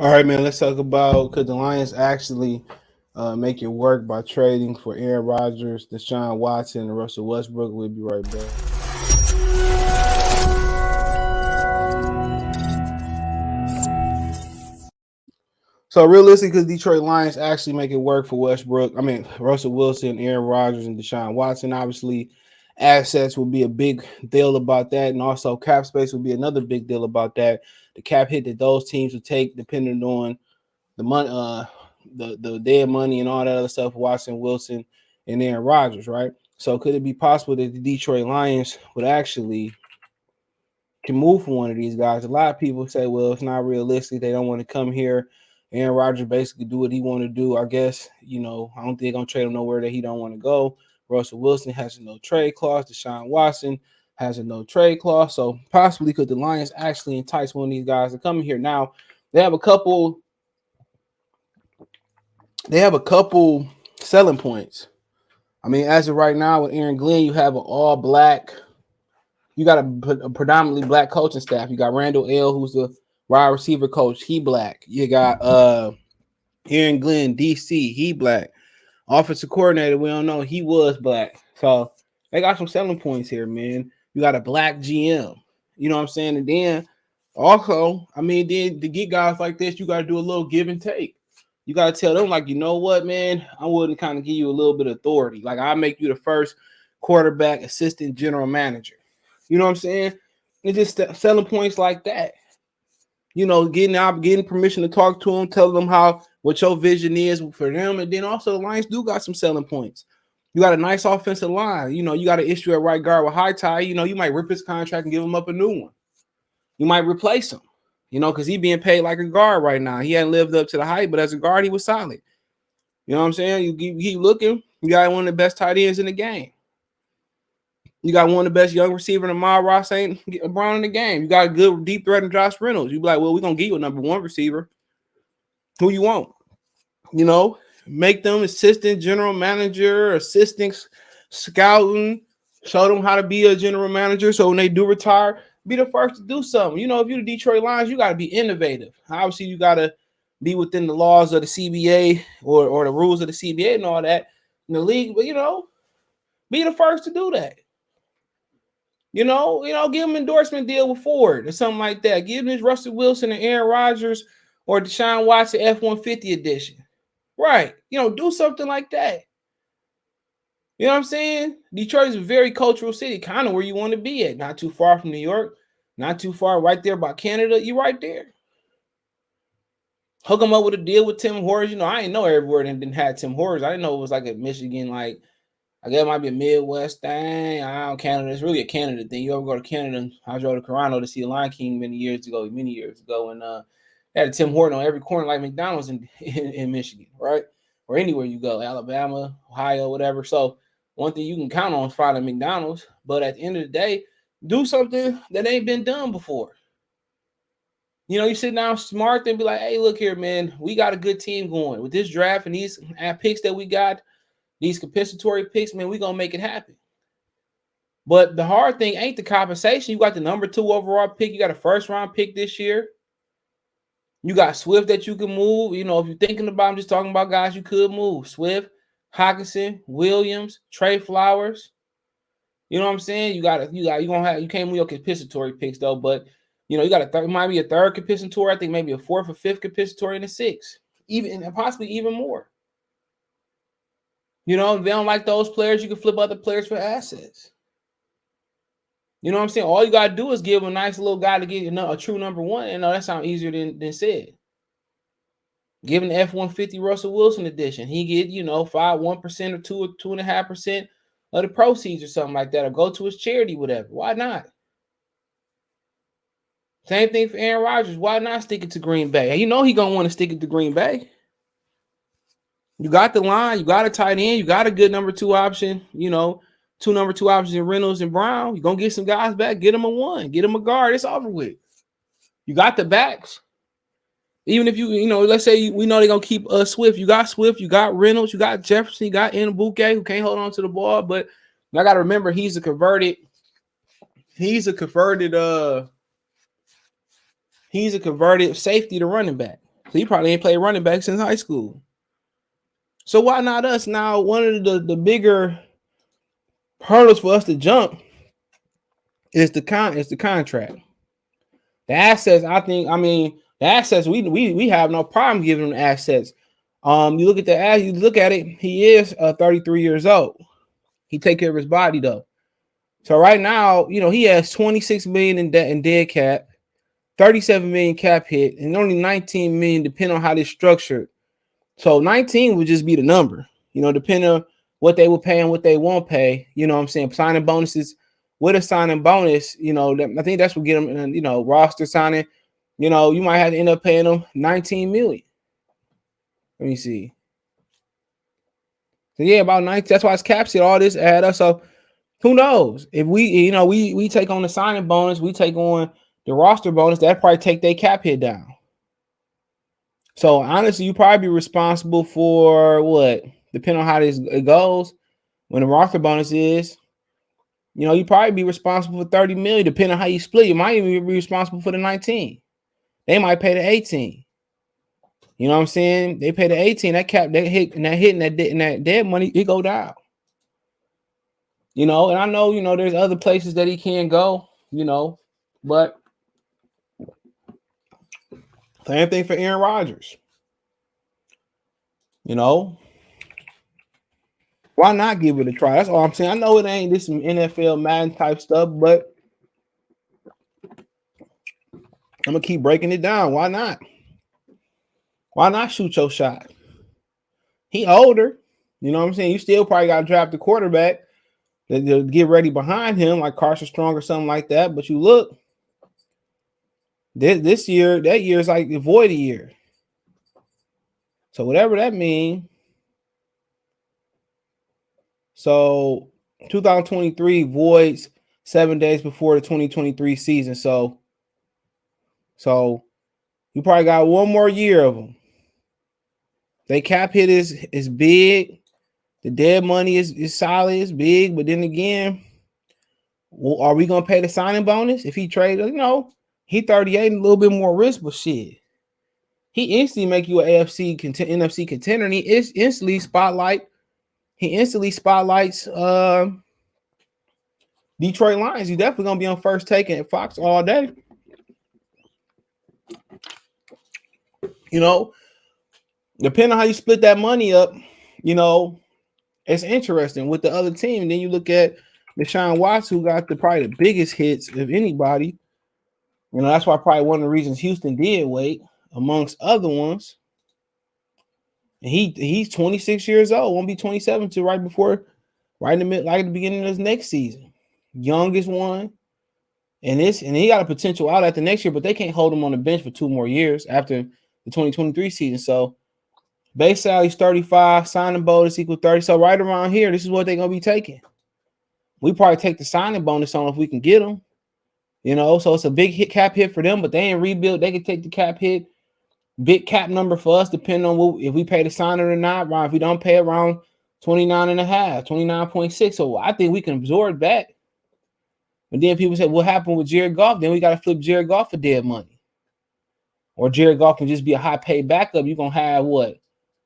All right, man. Let's talk about could the Lions actually make it work by trading for Aaron Rodgers, Deshaun Watson, and Russell Westbrook. We'll be right back. So realistically, could Detroit Lions actually make it work for Westbrook? I mean, Russell Wilson, Aaron Rodgers, and Deshaun Watson. Obviously, assets will be a big deal about that, and also cap space will be another big deal about that. The cap hit that those teams will take, depending on the money, the dead money and all that other stuff. Watson, Wilson, and Aaron Rodgers, right? So could it be possible that the Detroit Lions would actually can move for one of these guys? A lot of people say, well, it's not realistic. They don't want to come here. Aaron Rodgers basically do what he want to do. I guess, I don't think they're gonna trade him nowhere that he don't want to go. Russell Wilson has a no trade clause. Deshaun Watson has a no trade clause. So possibly could the Lions actually entice one of these guys to come here? Now they have a couple selling points. I mean, as of right now with Aaron Glenn, you have an all black. You got a predominantly black coaching staff. You got Randall L, who's the wide receiver coach. He black. You got Aaron Glenn, DC. He black. Offensive coordinator, we don't know. He was black. So they got some selling points here, man. You got a black GM. You know what I'm saying? And then also, I mean, then to get guys like this, you got to do a little give and take. You got to tell them, like, you know what, man, I wouldn't kind of give you a little bit of authority. Like, I'll make you the first quarterback assistant general manager. You know what I'm saying? It's just selling points like that. Getting permission to talk to them, tell them what your vision is for them. And then also the Lions do got some selling points. You got a nice offensive line. You got an issue at right guard with High Tide. You might rip his contract and give him up a new one. You might replace him, because he's being paid like a guard right now. He hadn't lived up to the hype, but as a guard, he was solid. You know what I'm saying? You keep looking. You got one of the best tight ends in the game. You got one of the best young receiver in Amon Ross St. Brown in the game. You got a good deep threat in Josh Reynolds. You be like, well, we're going to give you a number one receiver. Who you want? Make them assistant general manager, assistant scouting, show them how to be a general manager. So when they do retire, be the first to do something. If you're the Detroit Lions, you got to be innovative. Obviously, you got to be within the laws of the CBA or the rules of the CBA and all that in the league. But, be the first to do that. Give them an endorsement deal with Ford or something like that. Give them this Russell Wilson and Aaron Rodgers or Deshaun Watson F-150 edition. Right. Do something like that. You know what I'm saying? Detroit is a very cultural city, kind of where you want to be at. Not too far from New York, not too far right there by Canada. You're right there. Hook them up with a deal with Tim Hortons. I didn't know everywhere didn't have Tim Hortons. I didn't know it was like a Michigan, I guess it might be a Midwest thing. I don't know, Canada. It's really a Canada thing. You ever go to Canada? I drove to Toronto to see the Lion King many years ago, and they had a Tim Hortons on every corner like McDonald's in Michigan, right? Or anywhere you go, Alabama, Ohio, whatever. So one thing you can count on is finding McDonald's. But at the end of the day, do something that ain't been done before. You sit down smart and be like, hey, look here, man. We got a good team going. With this draft and these picks that we got, these compensatory picks, man, we're going to make it happen. But the hard thing ain't the compensation. You got the number 2 overall pick. You got a first-round pick this year. You got Swift that you can move. If you're thinking about, I'm just talking about guys you could move. Swift, Hockenson, Williams, Trey Flowers. You know what I'm saying? You can't move your compensatory picks though, but you got might be a third compensatory. I think maybe a fourth or fifth compensatory and a sixth, and possibly even more. If they don't like those players, you can flip other players for assets. You know what I'm saying? All you got to do is give a nice little guy to get a true number one. And that sounds easier than said. Give an F-150 Russell Wilson edition. He get, 1% or 2.5% of the proceeds or something like that, or go to his charity, whatever. Why not? Same thing for Aaron Rodgers. Why not stick it to Green Bay? He going to want to stick it to Green Bay. You got the line. You got a tight end. You got a good number 2 option, 2 number 2 options in Reynolds and Brown. You're going to get some guys back. Get them a 1. Get them a guard. It's over with. You got the backs. Even if let's say we know they're going to keep Swift. You got Swift. You got Reynolds. You got Jefferson. You got Nnabuke, who can't hold on to the ball. But I got to remember he's a converted safety to running back. So he probably ain't played running back since high school. So why not us? Now, one of the bigger hurdles for us to jump is the contract. The assets, the assets, we have no problem giving them assets. You look at you look at it, he is 33 years old. He take care of his body though. So right now, he has 26 million in dead cap, 37 million cap hit, and only 19 million depending on how this structured. So 19 would just be the number, depending on what they will pay and what they won't pay. You know what I'm saying? Signing bonuses with a signing bonus, I think that's what get them, roster signing. You might have to end up paying them 19 million. Let me see. So yeah, about 19. That's why it's capped. All this add up. So who knows? If we take on the signing bonus, we take on the roster bonus, that probably take their cap hit down. So honestly, you probably be responsible for what, depending on how it goes. When the roster bonus is, you probably be responsible for 30 million, depending on how you split. You might even be responsible for the 19. They might pay the 18. You know what I'm saying? They pay the 18. That cap, that hit, and that dead money, it go down. And I know, there's other places that he can go, but same thing for Aaron Rodgers. Why not give it a try? That's all I'm saying. I know it ain't this some NFL Madden type stuff, but I'm gonna keep breaking it down. Why not? Why not shoot your shot? He older. You know what I'm saying? You still probably got to draft the quarterback to get ready behind him, like Carson Strong or something like that. But you look, this year, that year is like the void year. So whatever that means. So 2023 voids 7 days before the 2023 season. So you probably got one more year of them. They cap hit is big. The dead money is solid, it's big. But then again, are we gonna pay the signing bonus if he trades? He 38 and a little bit more risk, but shit, he instantly make you an NFC contender, and he instantly spotlights Detroit Lions. He's definitely gonna be on first take at Fox all day. Depending on how you split that money up, it's interesting with the other team. And then you look at Deshaun Watson, who got probably the biggest hits of anybody. That's why probably one of the reasons Houston did wait, amongst other ones. And he's 26 years old, won't be 27 till right in the middle, like at the beginning of this next season. Youngest one. And he got a potential out at the next year, but they can't hold him on the bench for 2 more years after the 2023 season. So base salary is 35, signing bonus equal 30. So right around here, this is what they're gonna be taking. We probably take the signing bonus on if we can get them. So it's a big cap hit for them, but they ain't rebuilt. They can take the cap hit, big cap number for us, depending on if we pay the signer or not. Right? If we don't pay around 29.5, 29.6. So I think we can absorb that. But then people say, what happened with Jared Goff? Then we got to flip Jared Goff for dead money. Or Jared Goff can just be a high paid backup. You're going to have what?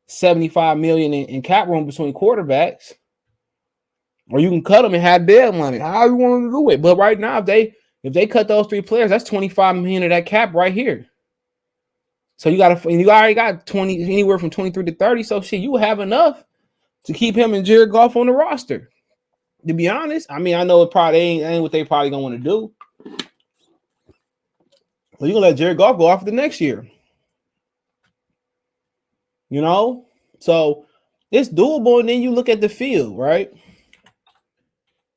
75 million in cap room between quarterbacks. Or you can cut them and have dead money. How you want to do it? But right now, if they cut those 3 players, that's 25 million of that cap right here. So you already got 20, anywhere from 23 to 30. So shit, you have enough to keep him and Jared Goff on the roster. To be honest, I know it probably ain't what they probably gonna want to do. Well, you're gonna let Jared Goff go off the next year. So it's doable. And then you look at the field, right?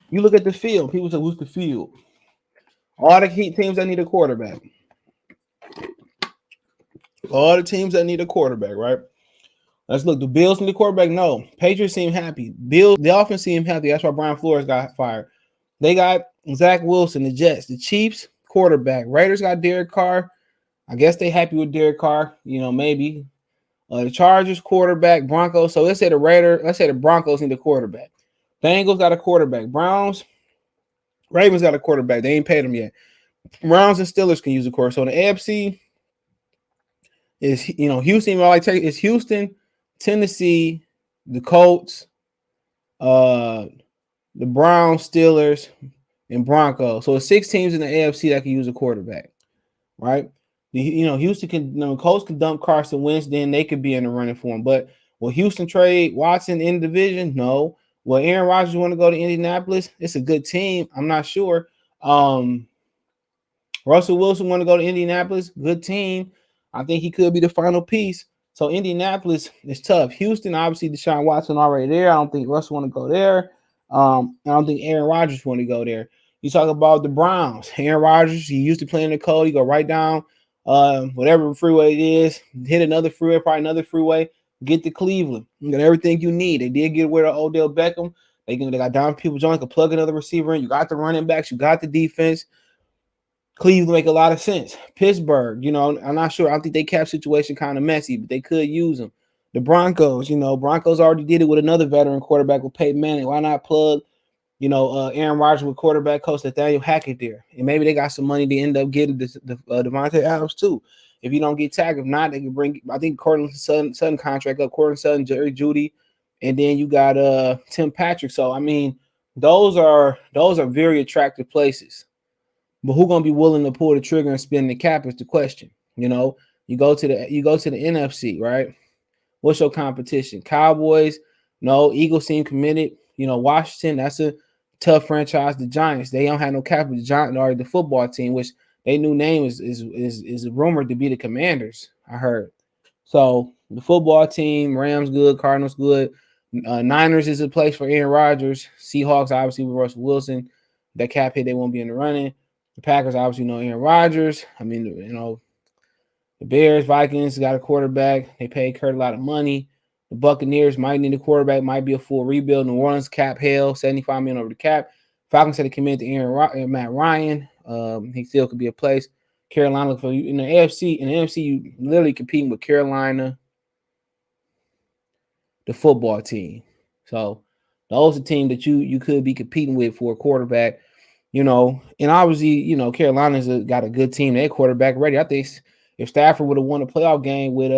You look at the field. People say, who's the field? All the key teams that need a quarterback. All the teams that need a quarterback, right? Let's look. The Bills need a quarterback? No. Patriots seem happy. Bills, the offense seem happy. That's why Brian Flores got fired. They got Zach Wilson, the Jets. The Chiefs, quarterback. Raiders got Derek Carr. I guess they happy with Derek Carr. Maybe. The Chargers, quarterback. Broncos. So let's say the Broncos need a quarterback. Bengals got a quarterback. Ravens got a quarterback. They ain't paid them yet. Browns and Steelers can use a quarterback. So in the AFC, Is Houston? I like take is Houston, Tennessee, the Colts, uh, the Browns, Steelers, and Broncos. So it's 6 teams in the AFC that can use a quarterback, right? Houston can, Colts can dump Carson Wentz, then they could be in the running for him. But will Houston trade Watson in the division? No. Will Aaron Rodgers want to go to Indianapolis? It's a good team. I'm not sure. Russell Wilson want to go to Indianapolis. Good team. I think he could be the final piece. So Indianapolis is tough. Houston, obviously, Deshaun Watson already there. I don't think Russell want to go there. I don't think Aaron Rodgers want to go there. You talk about the Browns. Aaron Rodgers, he used to play in the cold. You go right down whatever freeway it is, hit another freeway, probably another freeway, get to Cleveland. You got everything you need. They did get rid of Odell Beckham. They got Don People Jones, can plug another receiver in. You got the running backs. You got the defense. Cleveland make a lot of sense. Pittsburgh, I'm not sure. I don't think they cap situation kind of messy, but they could use them. The Broncos, Broncos already did it with another veteran quarterback with Peyton Manning. Why not plug, Aaron Rodgers with quarterback coach Nathaniel Hackett there? And maybe they got some money to end up getting the Devontae Adams too. If you don't get tagged, if not, they can bring. I think Cortland Sutton contract up. Cortland Sutton, Jerry Jeudy, and then you got Tim Patrick. So I mean, those are very attractive places. But who gonna be willing to pull the trigger and spend the cap is the question. You go to the NFC, right? What's your competition? Cowboys, no. Eagles seem committed. Washington, that's a tough franchise. The Giants, they don't have no cap with the Giants or the football team, which their new name is rumored to be the Commanders. I heard. So the football team, Rams good, Cardinals good. Niners is a place for Aaron Rodgers. Seahawks, obviously with Russell Wilson. That cap hit, they won't be in the running. The Packers obviously know Aaron Rodgers. I mean, the Bears, Vikings got a quarterback. They paid Kurt a lot of money. The Buccaneers might need a quarterback, might be a full rebuild. New Orleans cap hell, $75 million over the cap. Falcons had to commit to Matt Ryan. He still could be a place. Carolina for you in the AFC. In the NFC, you literally competing with Carolina, the football team. So those are teams that you could be competing with for a quarterback. And obviously, Carolina's got a good team. Their quarterback ready. I think if Stafford would have won a playoff game with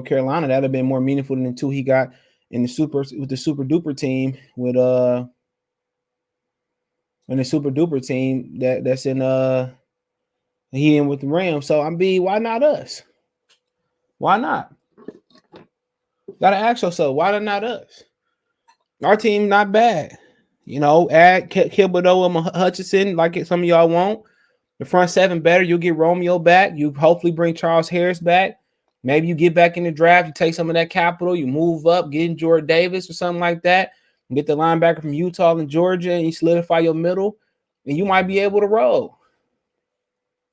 Carolina, that'd have been more meaningful than the two he got in the super duper team with that's in he in with the Rams. So why not us? Why not? Gotta ask yourself, why not us? Our team not bad. Add Thibodeau and Hutchinson like some of y'all want. The front seven better. You'll get Romeo back. You hopefully bring Charles Harris back. Maybe you get back in the draft. You take some of that capital. You move up, get in Jordan Davis or something like that. Get the linebacker from Utah and Georgia, and you solidify your middle, and you might be able to roll.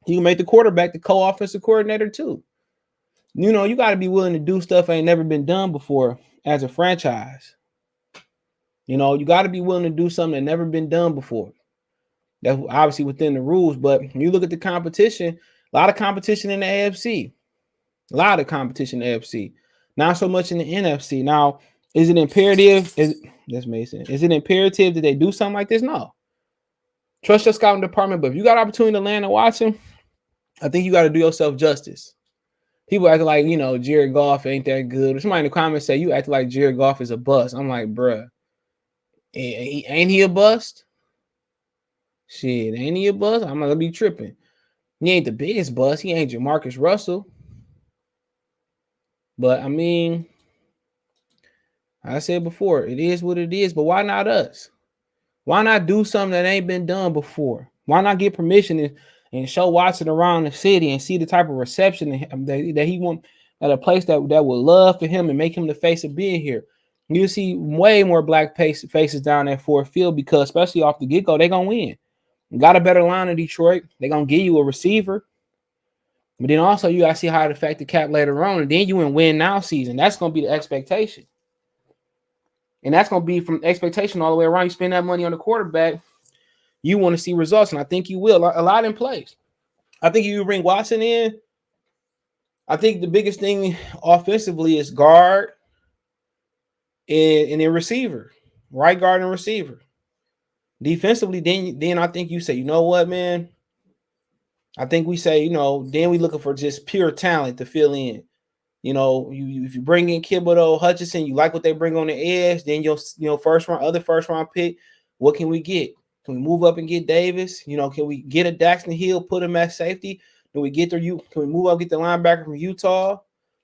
You can make the quarterback the co-offensive coordinator too. You got to be willing to do stuff that ain't never been done before as a franchise. You got to be willing to do something that never been done before. That's obviously within the rules, but when you look at the competition, a lot of competition in the AFC. A lot of competition in the AFC. Not so much in the NFC. Now, is it imperative? That's Mason. Is it imperative that they do something like this? No. Trust your scouting department, but if you got opportunity to land and watch him, I think you got to do yourself justice. People acting like, Jared Goff ain't that good. Somebody in the comments say you act like Jared Goff is a bust. I'm like, bruh, ain't he a bust? Shit, ain't he a bust? I'm not gonna be tripping. He ain't the biggest bust. He ain't Jamarcus Russell. But I said before, it is what it is. But why not us? Why not do something that ain't been done before? Why not get permission and show Watson around the city and see the type of reception that he want at a place that would love for him and make him the face of being here? You see way more black faces down at Ford Field because, especially off the get-go, they're going to win. Got a better line in Detroit. They're going to give you a receiver. But then also you got to see how it affect the cap later on. And then you in win now season. That's going to be the expectation. And that's going to be from expectation all the way around. You spend that money on the quarterback, you want to see results. And I think you will. A lot in place. I think you bring Watson in. I think the biggest thing offensively is guard and then receiver. Right guard and receiver. Defensively, then I think you say, you know what, man? I think we say, then we looking for just pure talent to fill in. If you bring in Thibodeau, Hutchinson, you like what they bring on the edge, then your first round pick. What can we get? Can we move up and get Davis? Can we get a Daxton Hill, put him at safety? Can we get Can we move up, get the linebacker from Utah?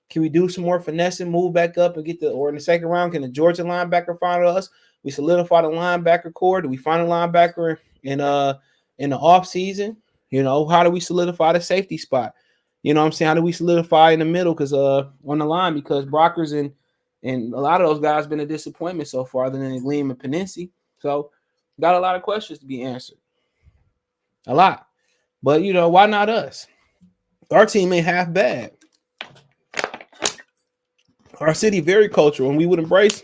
Can we do some more finessing, move back up and or in the second round, can the Georgia linebacker find us? We solidify the linebacker core. Do we find a linebacker in the off season? How do we solidify the safety spot? You know what I'm saying? How do we solidify in the middle? Because on the line, because Brockers and a lot of those guys been a disappointment so far, other than Gleam and Penency. So got a lot of questions to be answered. A lot. But why not us? Our team ain't half bad. Our city very cultural, and we would embrace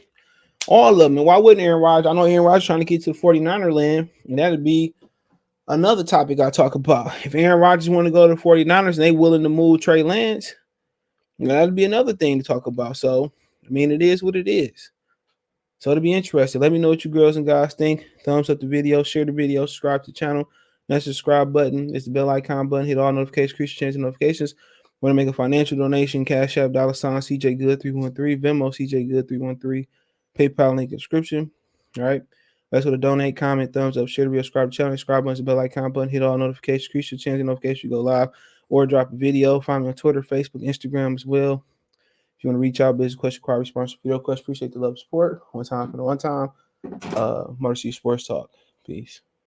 all of them. And why wouldn't Aaron Rodgers? I know Aaron Rodgers trying to get to the 49er land, and that'd be another topic I talk about. If Aaron Rodgers want to go to the 49ers and they willing to move Trey Lance, that'd be another thing to talk about. So, it is what it is. So it'll be interesting. Let me know what you girls and guys think. Thumbs up the video, share the video, subscribe to the channel. That subscribe button. It's the bell icon button. Hit all notifications, increase change notifications. Want to make a financial donation? Cash App, $ CJ Good 313, Venmo CJ Good 313, PayPal link in the description. All right. That's what to donate, comment, thumbs up, share the video, subscribe to the channel, subscribe button, the bell icon button, hit all notifications, increase your chance notifications, you go live or drop a video. Find me on Twitter, Facebook, Instagram as well. If you want to reach out, business question, require response, video question, appreciate the love, support. One time for the one time. Motor City Sports Talk. Peace.